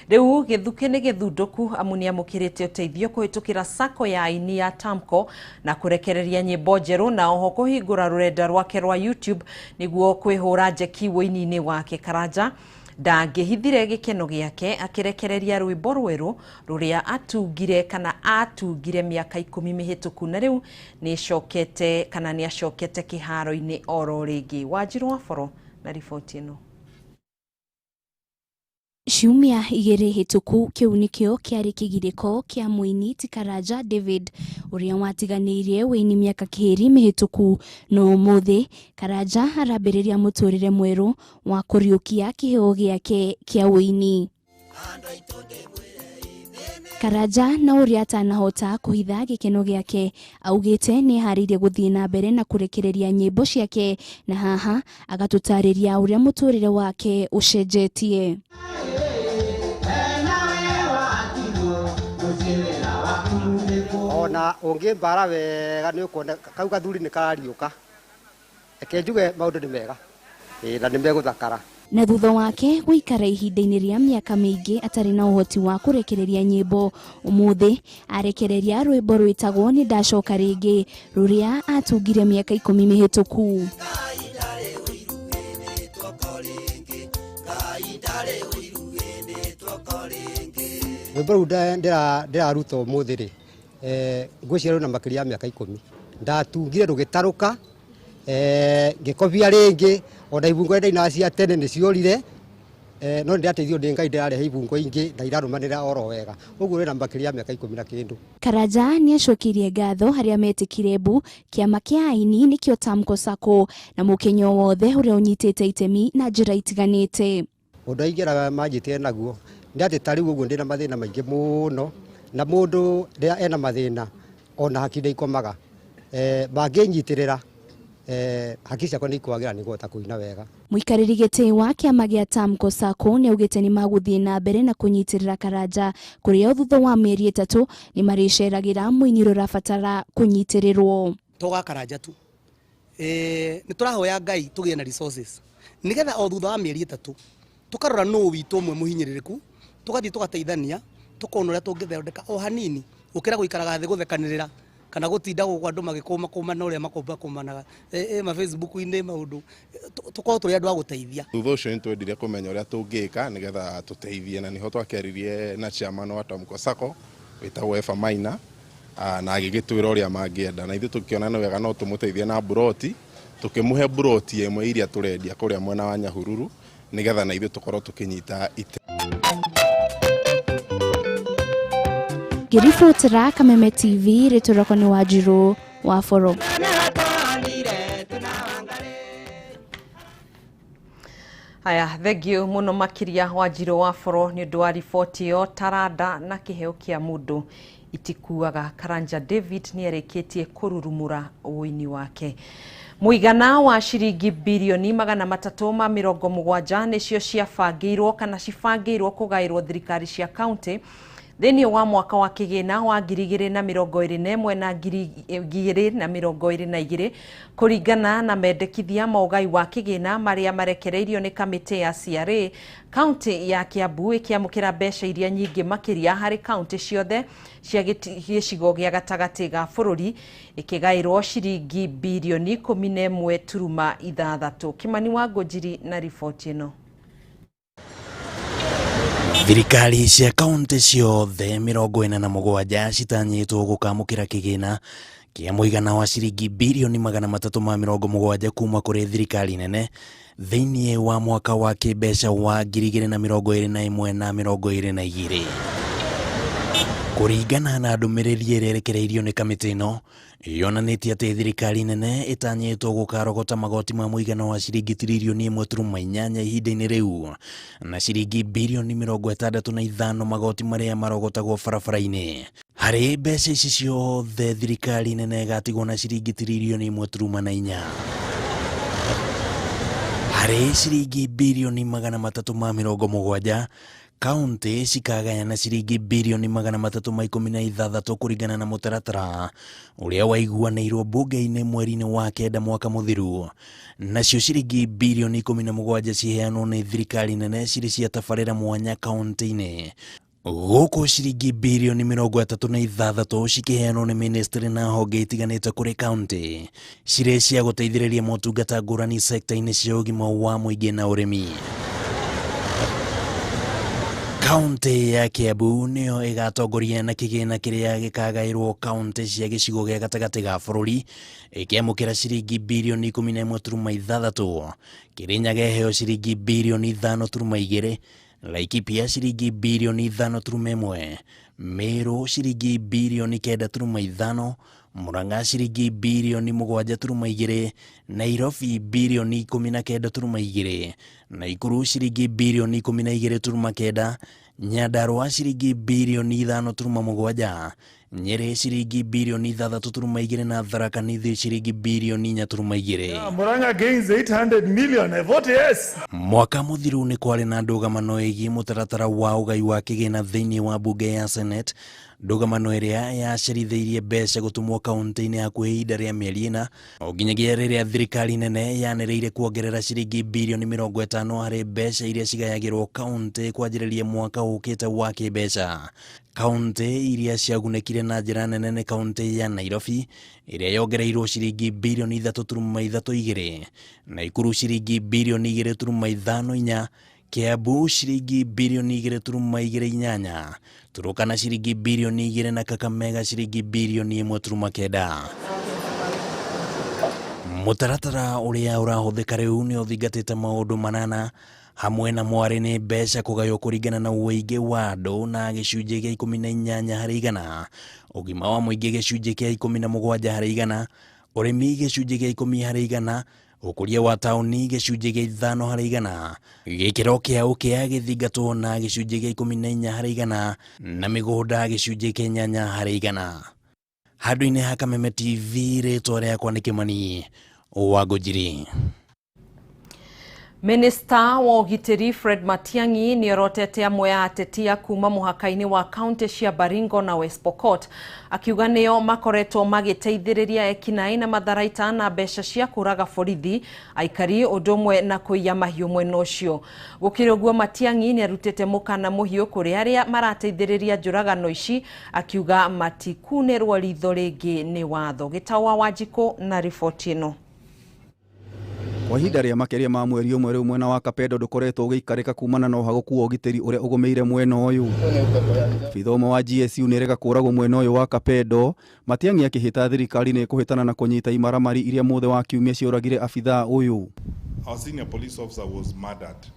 riu githuke ni githunduku amuni amukirite uteithio kuhitukira sako ya aini ya Tamko na kurekereria nyimbo njeru na oho kuhingura rurenda rwake rwa YouTube niguo kwihura njeki woini-ini wake. Karanja ndangihithire gikeno giake akirekereria rwimbo rweru ruria atungire kana atungire miaka 10 mihituku na riu ni cokete kana ni acokete kiharo-ini oro ringi. Wanjiru wa Boro na riboti ino.
Ciumia igiri hituku kiu nikio kiari kigiriko kia muini ti Karanja David uria watiganirie wini miaka kihiri mihituku no muthi Karanja arambiriria muturire mweru wa kuriukia kiheo giake kia wini. Karanja na uria atanahota kuhitha gikeno giake augite ni haririe guthii na mbere na kurekereria nyimbo ciake na haha agatutariria uria muturire wake ucenjetie.
Ona ungi mbara wega ni ukwona kau gathuri ni karariuka eke njuge maundu ni mega na ni meguthakara.
Na thutha wake guikara ihinda-ini ria miaka mingi atari na uhoti wa kurekereria nyimbo, umuthi arekereria rwimbo rwitagwo ni ndacoka ringi ruria atungire miaka 10 mihituku.
Rwimbo ru ndiraruta umuthi ri ngwiciria na makiria miaka 10 ndatungire rugitaruka ngikobia ringi ona ibungo ndaina cia tene ni ciorire no ndiateithio ndi Ngai ndirarehe ibungo ingi na irarumanira oro wega uguo ri na makiria miaka 10 na kindu.
Karanja ni acokirie ngatho haria metikire mbu kiama kia aini nikio Tamko Sacco na mukenyo wothe uria unyitite itemi na njira itiganite.
Undu aingira manjite naguo ndati tariu uguo ndina mathina maingi muno na mundu ria ena mathina ona hakinde ikomaga banginyitirira haki ciakwa ni ikwagira ni gwota kuina wega.
Muikariri giti wa kiama gia Tamko Sacco ni augite ni maguthii na mbere na kunyitirira Karanja kuria thutha wa mieri 3 ni mariceragira muini rurabatara kunyitirirwo.
Toga Karanja tu ni turahoya Ngai tugie na resources nigetha o thutha wa mieri 3 tukarora no witu mwe muhinyiririku tugathii tugateithania tukona uria tungithondeka o hanini ukira guikaraga thi guthekanirira kana gutinda gukwa andu magikuma kumana uria makomba kumanaga ma Facebook ine maundu tukorwo turi andu a guteithia.
Thutha ucio nitwendire kumenya uria tungika nigetha tuteithie, na niho twakeririe na chairman wa Tomko Sacco witagwo Efa Maina na agigitwira uria mangienda, na ithu tukiona na wega no tumuteithie na broti, tukimuhe broti imwe iria turendia kuria mwena wa Nyahururu nigetha na ithu tukorwo tukinyita ite.
Ngiribotera Kameme TV riturako ni Wanjiru wa Foro.
Haya, thengio muno makiria Wanjiru wa Foro ni undu wa riboti yo taranda na kiheo kia mundu itikuaga. Karanja David ni ereketie kururumura uini wake. Muigana wa shiringi bilioni 370 nicio ciabangirwo kana cibangirwo kugairwo thirikari cia county thini wa mwaka wa kigina wa 2021 na 2022 kuringana na mendekithia maugai wa kigina maria marekereirio ni kamiti ya CRA. County ya Kiambu ikiamukira mbeca iria nyingi makiria hari county ciothe cia gicigo gia gatagati ga bururi ikigairwo shiringi bilioni 11.6. Kimani wa Ngojiri na riboti ino.
Thirikari cia kaunti ciothe 47 citanyitwo gukamukira kigina kia muigana wa shiringi bilioni 370 kuma kuri thirikari nene thini wa mwaka wa kibeca wa 2021 na 2022. Kuringana na ndumiriri irerekereirio ni kamiti ino yonanitie ati thirikari nene itanyitwo gukarogota magoti ma muigana wa shiringi trilioni 1.8 ihinda-ini riu na shiringi bilioni 65 magoti maria marogotagwo barabara-ini. Hari mbeca ici ciothe thirikari nene igatigwo na shiringi trilioni 1.4. Hari shiringi bilioni 370 County cikagayana shiringi bilioni 316 kuringana na mutaratara uria waiguanĩirwo bunge-inĩ mweri-inĩ wa kenda mwaka muthiru. Nacio shiringi bilioni 17 ciheanwo nĩ thirikari nene cirĩ cia tabarĩra mwanya kaunti-inĩ. Gũkũ shiringi bilioni 36 cikiheanwo nĩ ministry na honge itiganĩte kũrĩ county cirĩ cia gũteithĩrĩria motungata ngũrani sekta-inĩ cia ũgima wa mũingĩ na ũrĩmi. County ya Kiambu niyo igatongoria na kigina kiria gikagairwo county cia gicigo gia gatagati ga bururi ikiamukira shiringi bilioni 11.6. Kirinyaga heo shiringi bilioni 5.2, Laikipia shiringi bilioni 5.1, Meru shiringi bilioni 9.5, Murang'a shiringi bilioni 7.2, Nairobi bilioni 19.2, Nakuru shiringi bilioni 12.9, Nyandarua shiringi bilioni 5.7, Nyeri shiringi bilioni 3.2 na Tharaka Nithi shiringi bilioni 4.2.
Murang'a gains 800 million. I vote yes.
Mwaka muthiru ni kwari na ndugamano igi mutaratara wa ugai wa kigina thiini wa bunge ya Senate. Ndugamano iria yacerithĩirie mbeca gutumwo kaunti-inĩ hakuhĩ ihinda rĩa mĩeri ĩna nginyagia rĩrĩa thirikari nene yanĩrĩire kuongerera shiringi bilioni 50 harĩ mbeca iria cigayagĩrwo kaunti kwanjĩrĩria mwaka ũkĩte wa kĩmbeca. Kaunti iria ciagunĩkire na njĩra nene nĩ kaunti ya Nairobi iria yongereirwo shiringi bilioni 3.32, Nakuru shiringi bilioni 2.54, Kiambu shiringi bilioni 2.28, Turukana shiringi bilioni 2 na Kakamega shiringi bilioni 1.9. Mutaratara uria urahuthika riu ni uthingatite maundu manana hamwe na mwari ni mbeca kugayo kuringana na uigi wa andu na gicunjĩ gĩa 18 harĩ igana, ugima wa mũingĩ gĩcunjĩ kĩa 17 harĩ igana, ũrĩmi gĩcunjĩ gĩa 10 harĩ igana, ũkũria wa taũni gĩcunjĩ gĩa 5 harĩ igana, gĩkĩro kĩa ũkĩa gĩthingatwo na gĩcunjĩ gĩa 14 harĩ igana na mĩgũnda gĩcunjĩ kĩa 8 harĩ igana. Handũ-inĩ ha Kameme TV rĩtwa rĩakwa nĩ Kimani wa Ngojiri.
Minista wa ugitiri Fred Matiang'i ni orotete amwe ya atetia kuma muhakaini wa kaunti cia Baringo na West Pokot akiuga nio makoretwo magiteithiriria ekinaĩ na matharaita na mbeca cia kuraga borithi aikari ũndũmwe na kũiya mahiũ mwena ũcio. Gũkĩrĩ ũguo Matiang'i ni arutĩte mũkana mũhiũ kũrĩ arĩa marateithĩrĩria njũragano ici akiuga matikunĩrwo ritho rĩngĩ nĩ watho. Gĩtawa Wanjikũ na riboti ĩno.
Kwa ihinda rĩa makĩria ma mweri ũmwe rĩu mwena wa Kapedo ndũkoretwo ũgĩikarĩka kumana na ũhagũku wa ũgitĩri ũrĩa ũgũmĩire mwena ũyũ. Bithomo wa GSU nĩrega kũragwo mwena ũyũ wa Kapedo, Matiang'i akĩhĩta thirikari nĩ kũhĩtana na kũnyita imaramari iria mũthĩ wa kiumia cioragire abithaa ũyũ.
Our senior police officer was murdered.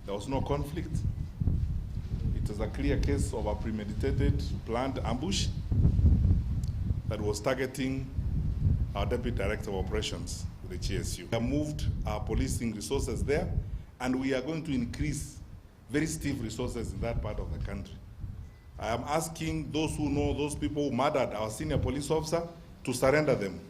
There was no conflict. It was a clear case of a premeditated, planned ambush that was targeting our Deputy Director of Operations, the GSU. We have moved our policing resources there, and we are going to increase very stiff resources in that part of the country. I am asking those who know those people who murdered our senior police officer to surrender them.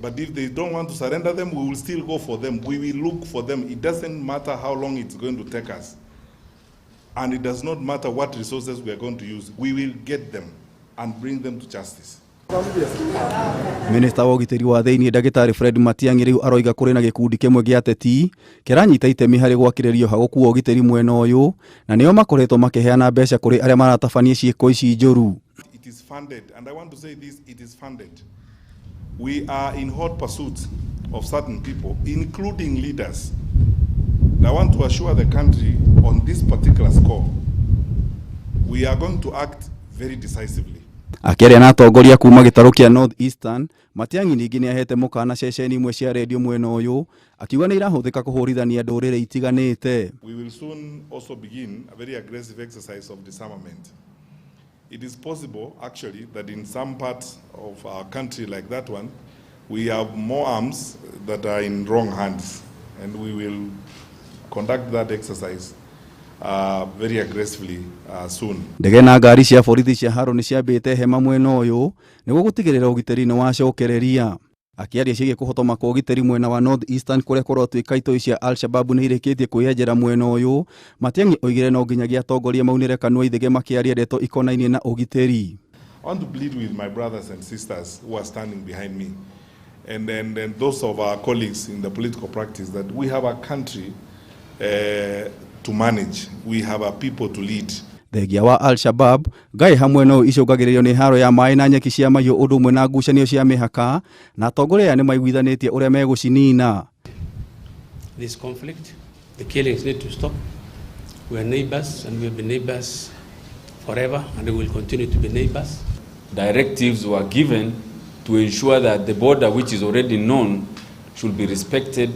But if they don't want to surrender them, we will still go for them. We will look for them. It doesn't matter how long it's going to take us. And it does not matter what resources we are going to use. We will get them and bring them to justice.
Minista wa ũgitĩri wa thĩinĩ Ndagĩtarĩ Fred Matiang'i rĩu aroiga kũrĩ na gĩkundi kĩmwe gĩa ateti kĩranyita itemi harĩ gwakĩrĩria ũhagũku wa ũgitĩri mwena ũyũ na nĩo makoretwo makĩheana mbeca kũrĩ arĩa maratabania ciĩko ici njũru.
It is funded, and I want to say this, it is funded. We are in hot pursuit of certain people, including leaders. And I want to assure the country on this particular score, we are going to act very decisively.
Akĩaria na atongoria kuma gĩtarũ kĩa North Eastern, Matiang'i ningĩ nĩ ahete mũkana ceceni imwe cia redio mwena ũyũ akiuga nĩ irahũthĩka kũhũrithania ndũrĩrĩ itiganĩte.
We will soon also begin a very aggressive exercise of disarmament. It is possible actually that in some parts of our country like that one, we have more arms that are in wrong hands, and we will conduct that exercise very aggressively soon.
Ndege na ngari cia borithi cia haro nĩ ciambĩte hema mwena ũyũ nĩguo gũtigĩrĩra ũgitĩri nĩ wacokereria. Akĩaria ciĩgiĩ kũhotoma kwa ũgitĩri mwena wa North Eastern kũrĩa kũrotwĩka itoi cia Al-Shabaab nĩ irĩkĩtie kwĩyenjera mwena ũyũ, Matiang'i oigire no nginyagia atongoria maunĩre kanua ithege makĩaria ndeto ikonainie na ũgitĩri.
I want to plead with my brothers and sisters who are standing behind me and those of our colleagues in the political practice that we have a country to manage. We have a people to lead.
Thengia wa Al-Shabaab ngai hamwe no icũngagĩrĩrio nĩ haro ya maĩ na nyeki cia mahiũ ũndũ ũmwe na ngucanio cia mĩhaka na atongoria nĩ maiguithanĩtie ũrĩa megũcinina.
This conflict, the killings need to stop. We are neighbors and we have been neighbors forever and we will continue to be neighbors.
Directives were given to ensure that the border, which is already known, should be respected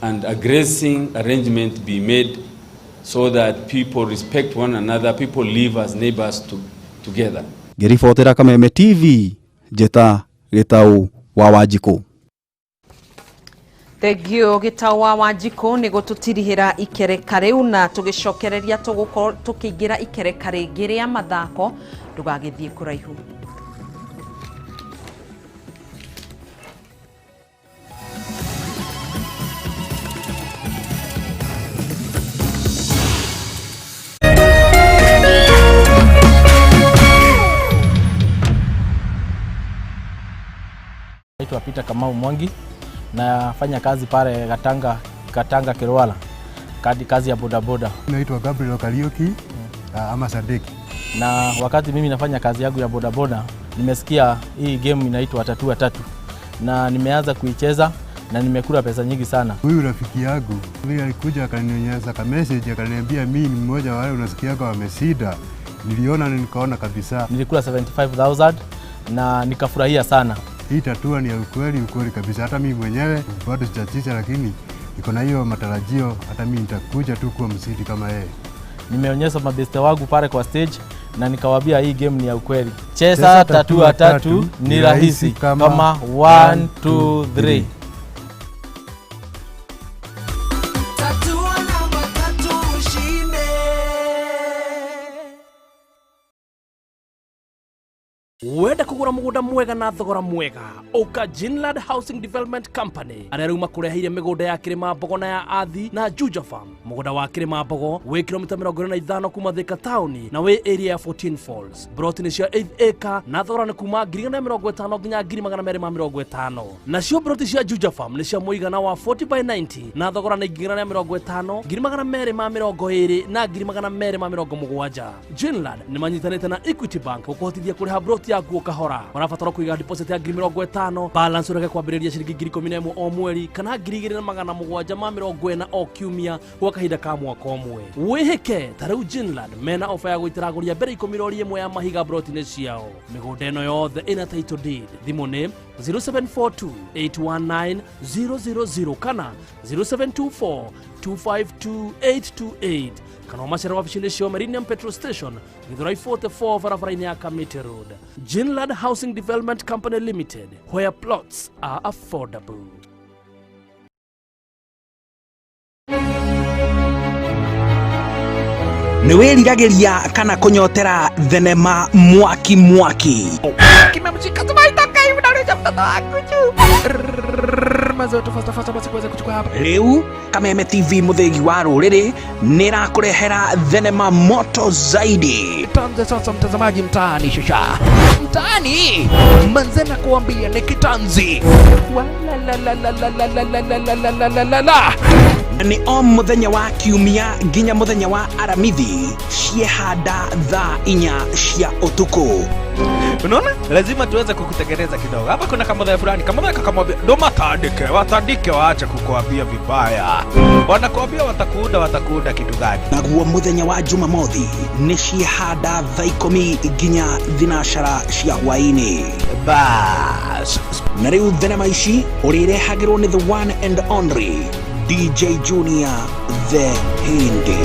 and a grazing arrangement be made so that people respect one another, people live as neighbors together.
Ngĩribotera Kameme TV, Njeta Gĩtaũ wa Wanjikũ.
Thengio Gĩtaũ wa Wanjikũ nĩ gũtũtirihĩra ikereka rĩu na tũgĩcokereria tũgũkorwo tũkĩingĩra ikereka rĩngĩ rĩa mathako ndũgagĩthiĩ kũraihu.
Naitwa Peter Kamau Mwangi, nafanya kazi pale Gatanga Kirwala, kazi ya bodaboda.
Naitwa Gabriel Kariuki ama Sadiki.
Na wakati mimi nafanya kazi yangu ya bodaboda, nimesikia hii game inaitwa Tatua Tatu na nimeanza kuicheza na nimekula pesa nyingi sana.
Huyu rafiki yangu mimi alikuja akanionyesha ka message akaniambia mimi ni mmoja wale unasikia kwa wamesida. Niliona na nikaona kabisa.
Nilikula 75,000 na nikafurahia sana.
Hii tatua ni ya ukweli kabisa. Hata mimi mwenyewe bado sijacheza, lakini niko na hiyo matarajio hata mimi nitakuja tu kuwa msidi kama yeye.
Nimeonyesha mabeste wangu pale kwa stage na nikawaambia hii game ni ya ukweli. Cheza Tatua Tatu ni rahisi kama 1 2 3.
Wenda kugura mugunda mwega na thogora mwega uka Ginland Housing Development Company arĩa rĩu makũreheire mĩgũnda ya Kĩrĩma Mbogo na ya Athi na Juja Farm. Mũgũnda wa Kĩrĩma Mbogo wĩ kilomita 25 kuma Thika Town na wĩ area ya 14 Falls. Broti nĩ cia 8 acre na thogora nĩ kuma 150 nginya 250. Nacio broti cia Juja Farm nĩ cia mũigana wa 40/90 na thogora nĩ 250, 220 na 270. Ginland nĩ manyitanĩte na Equity Bank gũkũhotithia kũrĩha broti yaku kahora. Wanabatara kũiga deposit ya 50,000, balance ũreke kwambĩrĩria ciringi 11,000 o mweri kana 2,740 o kiumia gwa kahinda ka mwaka ũmwe. Wĩhĩke ta rĩu Ginland mena ofa ya gũitaragũria mbere 10,100 ya mahiga broti-inĩ ciao. Mĩgũnda ĩno yothe ĩna title deed. Thimũ nĩ 0742-819-000 kana 0724-252-828 kana macera wabici-inĩ cio Millennium Petrol Station Githurai 44 barabara-inĩ ya Kamete Road. Ginland Housing Development Company Limited, where plots are affordable.
Niwĩriragĩria kana kunyotera thenema mwaki
Kimemshika tumaita kaimu na uliza mtoto wangu juu. Mazoto fasta basi kuweza kuchukua hapa.
Rĩu Kameme TV muthegi wa rũrĩrĩ nĩrakũrehera thenema moto zaidi.
Tuanze sasa mtazamaji mtaani shusha. Mtaani manzena kuambia ni kitanzi.
Ni o muthenya wa kiumia nginya muthenya wa aramithi ciehanda thaa 4 cia utuku.
Unaona? Lazima tuweze kukutegereza kidogo. Hapa kuna kamodha fulani, kamodha kakamwambia ndo watandike waache kukuambia vibaya. Wanakuambia watakuunda kitu gani?
Naguo muthenya wa Jumamothi ni ciehanda thaa 10 nginya thinashara cia hwaini.
Bas.
Na rĩu thenema ici ũrĩrehagĩrwo nĩ the one and only DJ Junior the Hindi.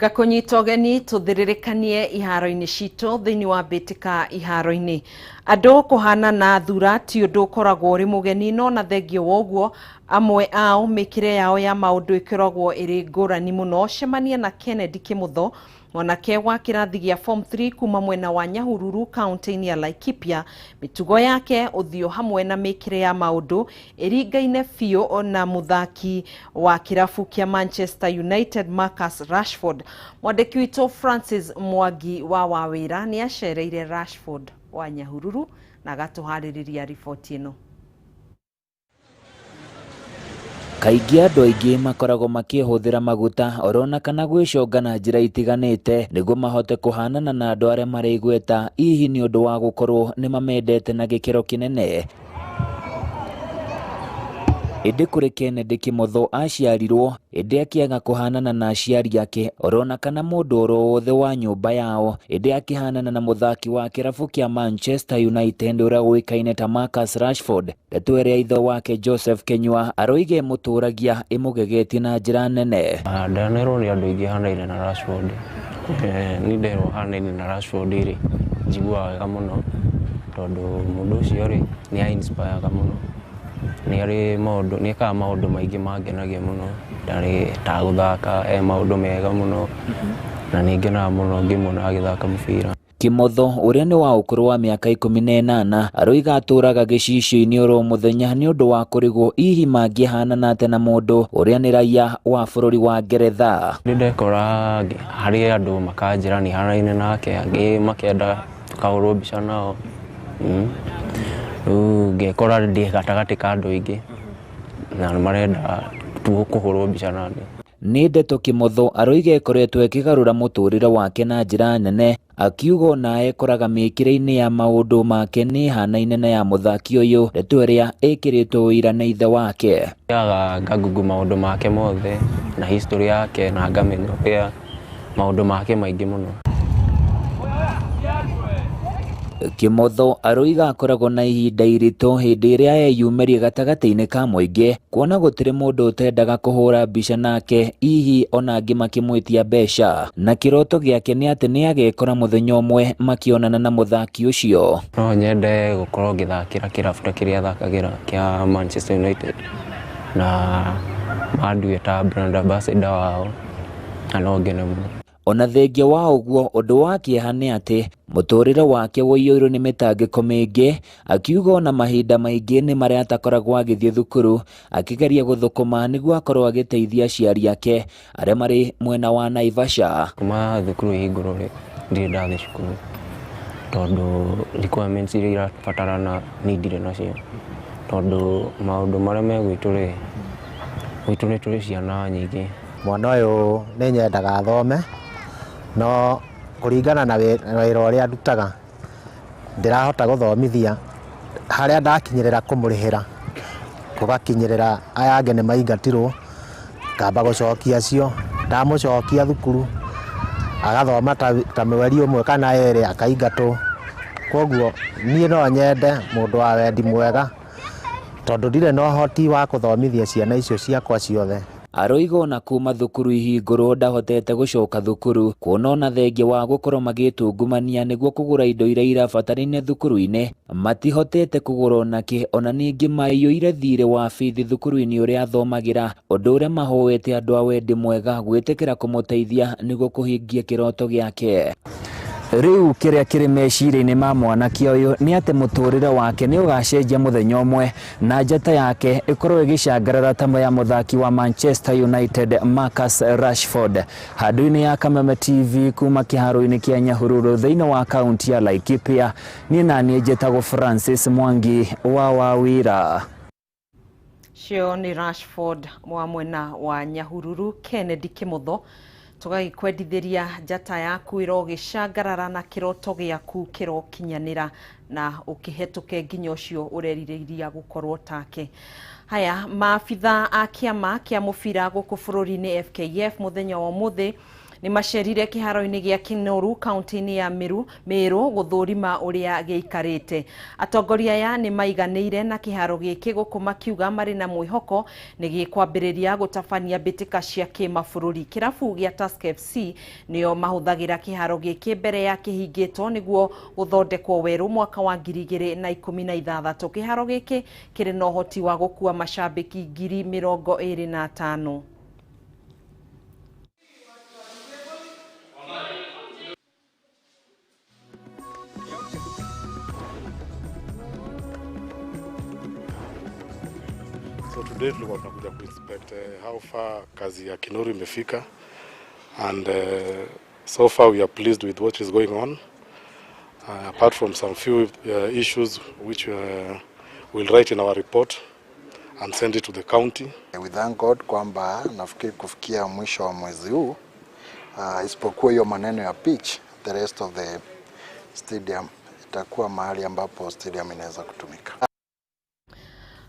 Gakũnyita ũgeni tũthĩrĩrĩkanie iharo-inĩ citũ thĩinĩ wa mbĩtĩka iharo-inĩ. Andũ kũhana na thura ti ũndũ ũkoragwo ũrĩ mũgeni, no na thengio wa ũguo amwe ao mĩkĩre yao ya maũndũ ĩkoragwo ĩrĩ ngũrani mũno. Cemania na Kennedy Kĩmũtho mwanake wa kĩrathi gĩa form 3 kuma mwena wa Nyahururu kaunti-inĩ ya Laikipia. Mĩtugo yake, ũthiũ hamwe na mĩkĩre ya maũndũ ĩringaine biũ na mũthaki wa kĩrabu kĩa Manchester United Marcus Rashford. Mwandĩki witũ Francis Mwangi wa Wawĩra nĩ acereire Rashford wa Nyahururu na agatũharĩrĩria riboti ĩno.
Kaingĩ andũ aingĩ makoragwo makĩhũthĩra maguta orona kana gwĩconga na njĩra itiganĩte nĩguo mahote kũhanana na andũ arĩa marĩ igweta, hihi nĩ ũndũ wa gũkorwo nĩ mamendete na gĩkĩro kĩnene. Ĩndĩ kũrĩ Kennedy Kĩmũtho aciarirwo, ĩndĩ akĩaga kũhanana na aciari ake orona kana mũndũ oro wothe wa nyũmba yao, ĩndĩ akĩhanana na mũthaki wa kĩrabu kĩa Manchester United ũrĩa ũĩkaine ta Marcus Rashford. Ndeto ĩrĩa ithe wake Joseph Kenyua aroige mũtũragia ĩmũgegetie na njĩra nene.
Ndanĩrwo nĩ andũ aingĩ hanaine na Rashford. Nĩ nderwo hanaine na Rashford rĩ, njiguaga wega mũno tondũ mũndũ ũcio rĩ nĩ a-inspire mũno. Nĩ ekaga maũndũ maingĩ mangenagia mũno, ndarĩ ta gũthaka maũndũ mega mũno na nĩ ngenaga mũno ngĩmwona agĩthaka mũbira.
Kĩmũtho ũrĩa nĩ wa ũkũrũ wa mĩaka 18 aroiga atũraga gĩcicio-inĩ oro mũthenya nĩ ũndũ wa kũrigwo hihi mangĩhanana atĩa na mũndũ ũrĩa nĩ raiya wa bũrũri wa Ngeretha.
Nĩ ndekora harĩ andũ makanjĩra nĩ hanaine nake, angĩ makĩenda tũkahũrwo mbica nao. Ngekora ndĩ gatagatĩ ka andũ aingĩ na marenda kũhũrwo mbica nani.
Nĩ ndeto Kĩmũtho aroiga ĩkoretwo ĩkĩgarũra mũtũrĩre wake na njĩra nene, akiuga na ekoraga mĩkĩre-inĩ ya maũndũ make nĩ hanaine na ya mũthaki ũyũ, ndeto ĩrĩa ĩkĩrĩtwo ũira nĩ ithe wake.
Ngagungu maũndũ make mothe na history yake na ngamenya maũndũ make maingĩ mũno.
Kimotho aroiga akoragwo na ihinda iritũ hĩndĩ ĩrĩa eyumeria gatagatĩ-inĩ ka mũingĩ kuona gũtirĩ mũndũ ũtendaga kũhũra mbica nake, hihi ona angĩ makĩmwĩtia mbeca, na kĩroto gĩake nĩ atĩ nĩ agekora mũthenya ũmwe makĩonana na mũthaki ũcio.
No nyende gũkorwo ngĩthakĩra kĩrabu kĩrĩa thakagĩra kĩa Manchester United na manduĩ ta brand ambassador wao, na no ngene mũno.
Ona thengia wa ũguo, ũndũ wa kĩeha nĩ atĩ mũtũrĩre wake woiyũirwo nĩ mĩtangĩko mĩingĩ, akiuga ona mahinda maingĩ nĩ marĩa atakoragwo agĩthiĩ thukuru akĩgeria gũthũkũma nĩguo akorwo agĩteithia aciari ake arĩa marĩ mwena wa Naivasha.
Kuma thukuru ihingũrwo ndirĩ ndathiĩ cukuru tondũ requirements iria irabatarana nĩ ndirĩ nacio, tondũ maũndũ marĩa me gwitũ nĩ tũrĩ ciana nyingĩ.
Mwana ũyũ nĩ nyendaga athome, no kũringana na wĩra ũrĩa ndutaga ndĩrahota gũthomithia harĩa ndakinyĩrĩra kũmũrĩhĩra, gũgakinyĩrĩra aya angĩ nĩ maingatirwo, ngamba gũcokia cio, ndamũcokia thukuru agathoma ta mweri ũmwe kana erĩ akaingatwo. Koguo niĩ no nyende mũndũ wa wendi mwega, tondũ ndirĩ na ũhoti wa kũthomithia ciana icio ciakwa ciothe.
Aroiga ona kuma thukuru ihingũrwo ndahotete gũcoka thukuru kuona ona thengia wa gũkorwo magĩtungumania nĩguo kũgũra indo iria irabatarania thukuru-inĩ matihotete kũgũra onakĩ, ona ningĩ maiyũire thirĩ wa bithi thukuru-inĩ ũrĩa athomagĩra, ũndũ ũrĩa mahoete andũ a wendi mwega gwĩtĩkĩra kũmũteithia nĩguo kũhingia kĩroto gĩake. Rĩu kĩrĩa kĩrĩ meciria-inĩ ma mwanake ũyũ nĩ atĩ mũtũrĩre wake nĩ ũgacenjia mũthenya ũmwe na njata yake ĩkorwo ĩgĩcangarara ta ya mũthaki wa Manchester United Marcus Rashford. Handũ-inĩ ya Kameme TV kuma kĩharo-inĩ kĩa Nyahururu thĩinĩ wa kaunti ya Laikipia, niĩ naniĩ njĩtagwo Francis Mwangi wa Wawira.
Cio nĩ Rashford wa mwena wa Nyahururu. Kennedy Kimotho, tũgagĩkwendithĩria njata yaku ĩrogĩcangarara na kĩroto gĩaku kĩrokinyanĩra na ũkĩhetũke nginya ũcio ũrerirĩria gũkorwo take. Haya, maabitha a kĩama kĩa mũbira gũkũ bũrũri-inĩ FKF mũthenya wa ũmũthĩ nĩ macerire kĩharo-inĩ gĩa Kinoru kaunti-inĩ ya Meru gũthũrima ũrĩa gĩikarĩte. Atongoria aya nĩ maiganĩire na kĩharo gĩkĩ gũkũ makiuga marĩ na mwĩhoko nĩ gĩkwambĩrĩria gũtabania mbĩtĩka cia kĩmabũrũri. Kĩrabu gĩa Tusker FC nĩo mahũthagĩra kĩharo gĩkĩ mbere ya kĩhingĩtwo nĩguo gũthondekwo werũ mwaka wa 2016. Kĩharo gĩkĩ kĩrĩ na ũhoti wa gũkua macambĩki 25,000.
So today tulikuwa tunakuja kuinspect how far kazi ya Kinoru imefika, and so far we are pleased with what is going on, apart from some few issues which we'll write in our report and send it to the county.
We thank God kwamba nafikiri kufikia mwisho wa mwezi huu isipokuwa hiyo maneno ya pitch, the rest of the stadium itakuwa mahali ambapo stadium inaweza kutumika.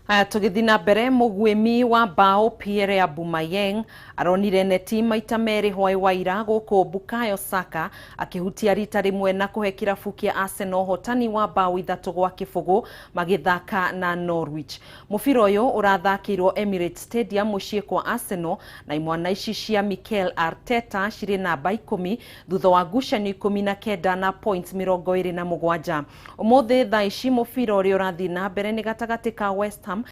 Tũgĩthiĩ na mbere, mũgwĩmi wa bao Pierre Abumayeng aronire neti maita merĩ hwaĩ wa ira gũkũ Bukayo Saka akĩhutia rita rĩmwe na kũhe kĩrabu kĩa Arsenal hotani wa bao 3-0 magĩthaka na Norwich. Mũbira ũyũ ũrathakĩirwo Emirates Stadium mũciĩ kwa Arsenal, na imwana ici cia Mikel Arteta cirĩ namba 10 thutha wa ngucanio 19 na points 27. Ũmũthĩ thaa ici mũbira ũrĩa ũrathiĩ na mbere nĩ gatagatĩ ka West Ham